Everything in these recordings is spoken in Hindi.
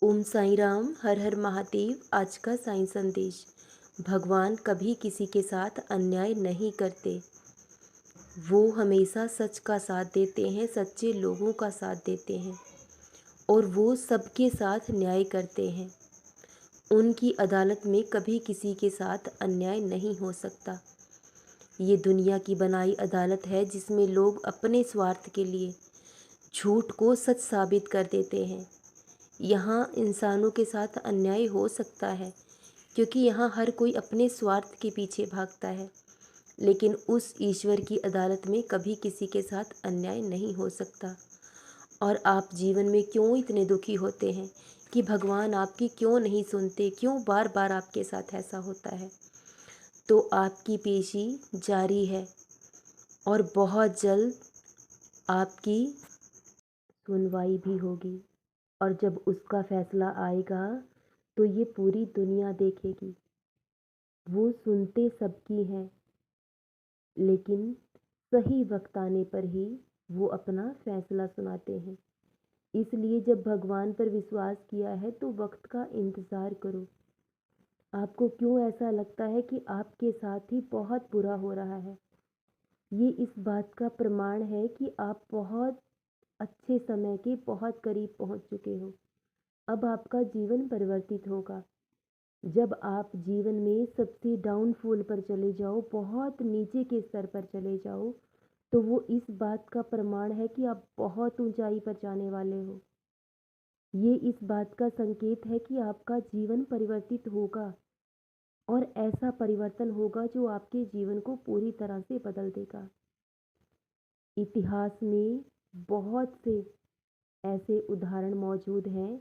ओम साईं राम, हर हर महादेव। आज का साईं संदेश। भगवान कभी किसी के साथ अन्याय नहीं करते। वो हमेशा सच का साथ देते हैं, सच्चे लोगों का साथ देते हैं और वो सबके साथ न्याय करते हैं। उनकी अदालत में कभी किसी के साथ अन्याय नहीं हो सकता। ये दुनिया की बनाई अदालत है जिसमें लोग अपने स्वार्थ के लिए झूठ को सच साबित कर देते हैं। यहाँ इंसानों के साथ अन्याय हो सकता है क्योंकि यहाँ हर कोई अपने स्वार्थ के पीछे भागता है, लेकिन उस ईश्वर की अदालत में कभी किसी के साथ अन्याय नहीं हो सकता। और आप जीवन में क्यों इतने दुखी होते हैं कि भगवान आपकी क्यों नहीं सुनते, क्यों बार बार आपके साथ ऐसा होता है? तो आपकी पेशी जारी है और बहुत जल्द आपकी सुनवाई भी होगी। और जब उसका फैसला आएगा तो ये पूरी दुनिया देखेगी। वो सुनते सबकी हैं, लेकिन सही वक्त आने पर ही वो अपना फैसला सुनाते हैं। इसलिए जब भगवान पर विश्वास किया है तो वक्त का इंतज़ार करो। आपको क्यों ऐसा लगता है कि आपके साथ ही बहुत बुरा हो रहा है? ये इस बात का प्रमाण है कि आप बहुत अच्छे समय के बहुत करीब पहुंच चुके हो। अब आपका जीवन परिवर्तित होगा। जब आप जीवन में सबसे डाउनफॉल पर चले जाओ, बहुत नीचे के स्तर पर चले जाओ, तो वो इस बात का प्रमाण है कि आप बहुत ऊंचाई पर जाने वाले हो। ये इस बात का संकेत है कि आपका जीवन परिवर्तित होगा और ऐसा परिवर्तन होगा जो आपके जीवन को पूरी तरह से बदल देगा। इतिहास में बहुत से ऐसे उदाहरण मौजूद हैं।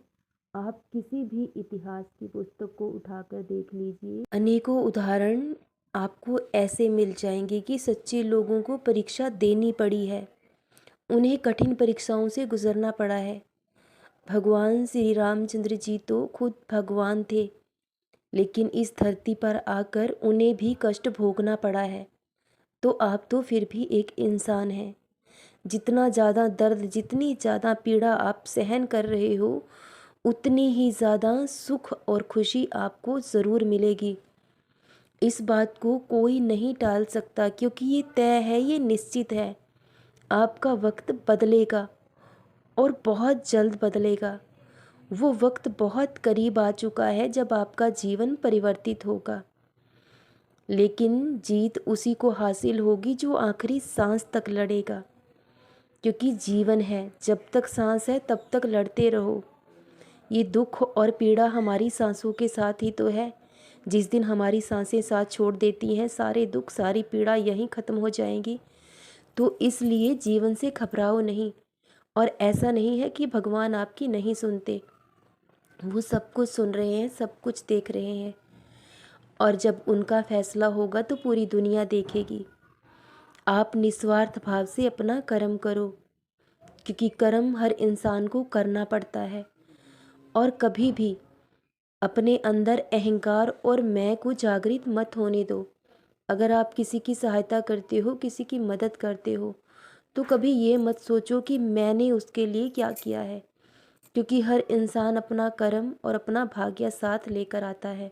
आप किसी भी इतिहास की पुस्तक को उठाकर देख लीजिए, अनेकों उदाहरण आपको ऐसे मिल जाएंगे कि सच्चे लोगों को परीक्षा देनी पड़ी है, उन्हें कठिन परीक्षाओं से गुजरना पड़ा है। भगवान श्री रामचंद्र जी तो खुद भगवान थे, लेकिन इस धरती पर आकर उन्हें भी कष्ट भोगना पड़ा है। तो आप तो फिर भी एक इंसान हैं। जितना ज़्यादा दर्द, जितनी ज़्यादा पीड़ा आप सहन कर रहे हो, उतनी ही ज़्यादा सुख और खुशी आपको ज़रूर मिलेगी। इस बात को कोई नहीं टाल सकता क्योंकि ये तय है, ये निश्चित है। आपका वक्त बदलेगा और बहुत जल्द बदलेगा। वो वक्त बहुत करीब आ चुका है जब आपका जीवन परिवर्तित होगा। लेकिन जीत उसी को हासिल होगी जो आखिरी सांस तक लड़ेगा, क्योंकि जीवन है, जब तक सांस है तब तक लड़ते रहो। ये दुख और पीड़ा हमारी सांसों के साथ ही तो है। जिस दिन हमारी सांसें साथ छोड़ देती हैं, सारे दुख सारी पीड़ा यहीं ख़त्म हो जाएंगी। तो इसलिए जीवन से घबराओ नहीं। और ऐसा नहीं है कि भगवान आपकी नहीं सुनते, वो सब कुछ सुन रहे हैं, सब कुछ देख रहे हैं। और जब उनका फैसला होगा तो पूरी दुनिया देखेगी। आप निस्वार्थ भाव से अपना कर्म करो, क्योंकि कर्म हर इंसान को करना पड़ता है। और कभी भी अपने अंदर अहंकार और मैं को जागृत मत होने दो। अगर आप किसी की सहायता करते हो, किसी की मदद करते हो, तो कभी ये मत सोचो कि मैंने उसके लिए क्या किया है, क्योंकि हर इंसान अपना कर्म और अपना भाग्य साथ लेकर आता है।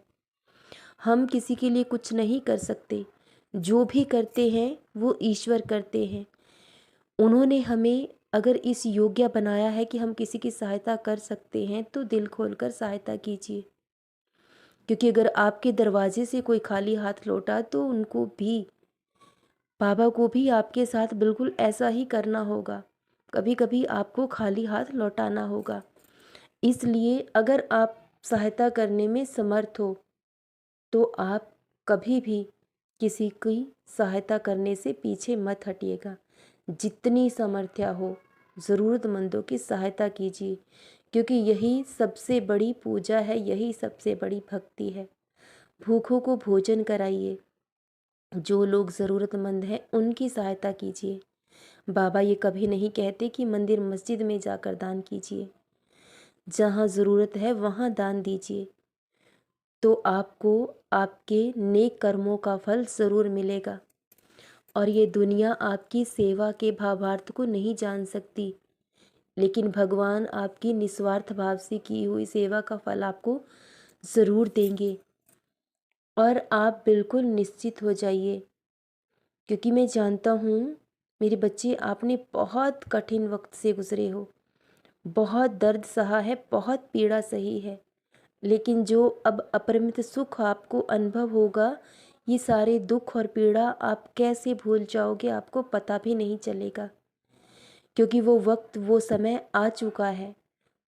हम किसी के लिए कुछ नहीं कर सकते। जो भी करते हैं वो ईश्वर करते हैं। उन्होंने हमें अगर इस योग्य बनाया है कि हम किसी की सहायता कर सकते हैं, तो दिल खोलकर सहायता कीजिए। क्योंकि अगर आपके दरवाजे से कोई खाली हाथ लौटा तो उनको भी, बाबा को भी आपके साथ बिल्कुल ऐसा ही करना होगा। कभी कभी आपको खाली हाथ लौटाना होगा। इसलिए अगर आप सहायता करने में समर्थ हो तो आप कभी भी किसी की सहायता करने से पीछे मत हटिएगा। जितनी सामर्थ्य हो ज़रूरतमंदों की सहायता कीजिए, क्योंकि यही सबसे बड़ी पूजा है, यही सबसे बड़ी भक्ति है। भूखों को भोजन कराइए, जो लोग ज़रूरतमंद हैं उनकी सहायता कीजिए। बाबा ये कभी नहीं कहते कि मंदिर मस्जिद में जाकर दान कीजिए। जहाँ ज़रूरत है वहाँ दान दीजिए, तो आपको आपके नेक कर्मों का फल ज़रूर मिलेगा। और ये दुनिया आपकी सेवा के भावार्थ को नहीं जान सकती, लेकिन भगवान आपकी निस्वार्थ भाव से की हुई सेवा का फल आपको ज़रूर देंगे। और आप बिल्कुल निश्चित हो जाइए, क्योंकि मैं जानता हूँ मेरे बच्चे, आपने बहुत कठिन वक्त से गुजरे हो, बहुत दर्द सहा है, बहुत पीड़ा सही है, लेकिन जो अब अपरिमित सुख आपको अनुभव होगा, ये सारे दुख और पीड़ा आप कैसे भूल जाओगे, आपको पता भी नहीं चलेगा। क्योंकि वो वक्त, वो समय आ चुका है।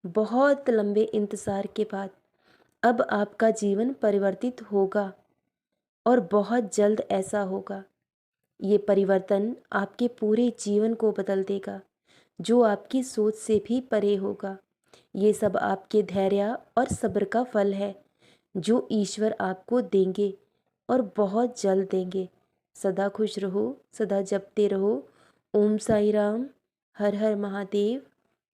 बहुत लंबे इंतज़ार के बाद अब आपका जीवन परिवर्तित होगा और बहुत जल्द ऐसा होगा। ये परिवर्तन आपके पूरे जीवन को बदल देगा, जो आपकी सोच से भी परे होगा। ये सब आपके धैर्य और सब्र का फल है, जो ईश्वर आपको देंगे और बहुत जल्द देंगे। सदा खुश रहो, सदा जपते रहो। ओम साई राम। हर हर महादेव।